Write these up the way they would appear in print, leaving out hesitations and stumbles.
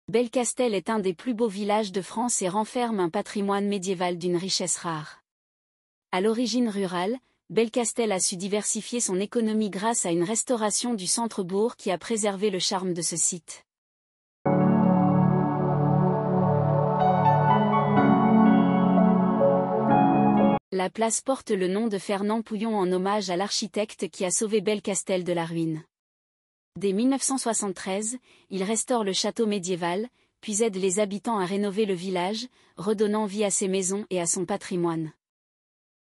Belcastel est un des plus beaux villages de France et renferme un patrimoine médiéval d'une richesse rare. À l'origine rurale, Belcastel a su diversifier son économie grâce à une restauration du centre-bourg qui a préservé le charme de ce site. La place porte le nom de Fernand Pouillon en hommage à l'architecte qui a sauvé Belcastel de la ruine. Dès 1973, il restaure le château médiéval, puis aide les habitants à rénover le village, redonnant vie à ses maisons et à son patrimoine.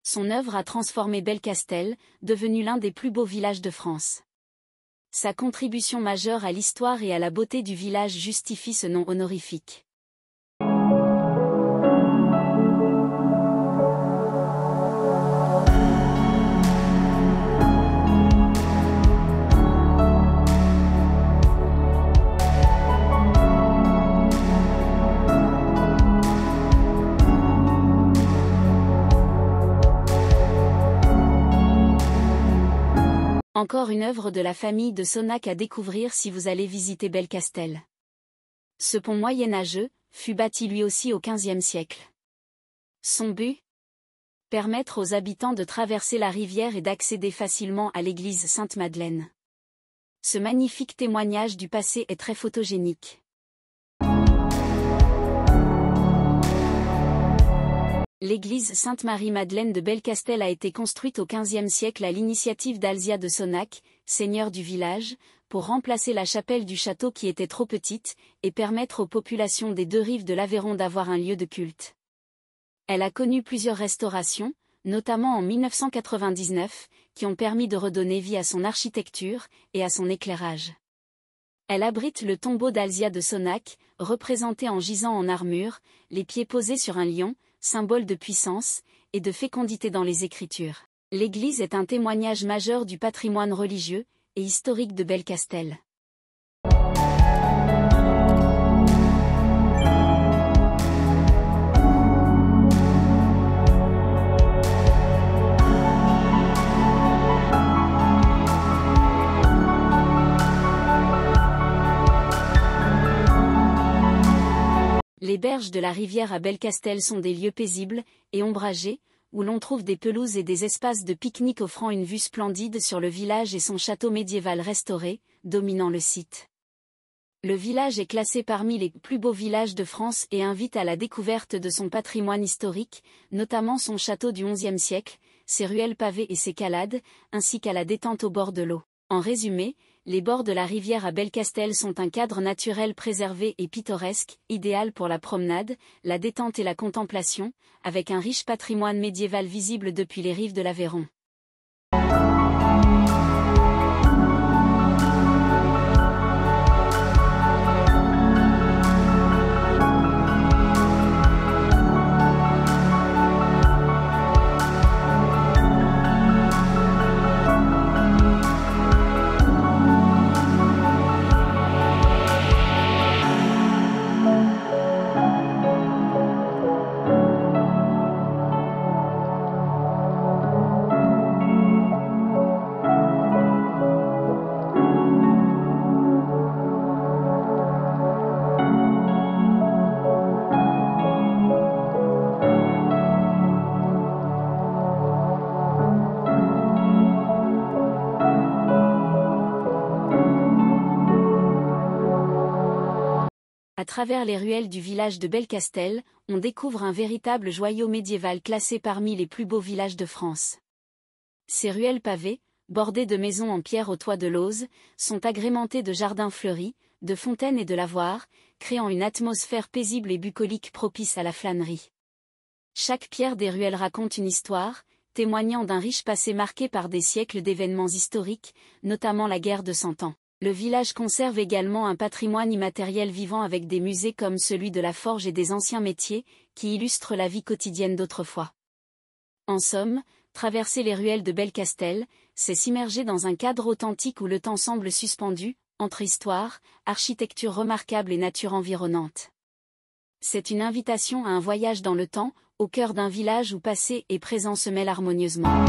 Son œuvre a transformé Belcastel, devenu l'un des plus beaux villages de France. Sa contribution majeure à l'histoire et à la beauté du village justifie ce nom honorifique. Encore une œuvre de la famille de Sonnac à découvrir si vous allez visiter Belcastel. Ce pont moyenâgeux fut bâti lui aussi au XVe siècle. Son but ? Permettre aux habitants de traverser la rivière et d'accéder facilement à l'église Sainte-Madeleine. Ce magnifique témoignage du passé est très photogénique. L'église Sainte-Marie-Madeleine de Belcastel a été construite au XVe siècle à l'initiative d'Alzia de Sonnac, seigneur du village, pour remplacer la chapelle du château qui était trop petite, et permettre aux populations des deux rives de l'Aveyron d'avoir un lieu de culte. Elle a connu plusieurs restaurations, notamment en 1999, qui ont permis de redonner vie à son architecture et à son éclairage. Elle abrite le tombeau d'Alzia de Sonnac, représenté en gisant en armure, les pieds posés sur un lion, symbole de puissance et de fécondité dans les Écritures. L'église est un témoignage majeur du patrimoine religieux et historique de Belcastel. Les berges de la rivière à Belcastel sont des lieux paisibles et ombragés, où l'on trouve des pelouses et des espaces de pique-nique offrant une vue splendide sur le village et son château médiéval restauré, dominant le site. Le village est classé parmi les plus beaux villages de France et invite à la découverte de son patrimoine historique, notamment son château du XIe siècle, ses ruelles pavées et ses calades, ainsi qu'à la détente au bord de l'eau. En résumé, les bords de la rivière à Belcastel sont un cadre naturel préservé et pittoresque, idéal pour la promenade, la détente et la contemplation, avec un riche patrimoine médiéval visible depuis les rives de l'Aveyron. À travers les ruelles du village de Belcastel, on découvre un véritable joyau médiéval classé parmi les plus beaux villages de France. Ces ruelles pavées, bordées de maisons en pierre au toit de lauze, sont agrémentées de jardins fleuris, de fontaines et de lavoirs, créant une atmosphère paisible et bucolique propice à la flânerie. Chaque pierre des ruelles raconte une histoire, témoignant d'un riche passé marqué par des siècles d'événements historiques, notamment la guerre de Cent Ans. Le village conserve également un patrimoine immatériel vivant avec des musées comme celui de la forge et des anciens métiers, qui illustrent la vie quotidienne d'autrefois. En somme, traverser les ruelles de Belcastel, c'est s'immerger dans un cadre authentique où le temps semble suspendu, entre histoire, architecture remarquable et nature environnante. C'est une invitation à un voyage dans le temps, au cœur d'un village où passé et présent se mêlent harmonieusement.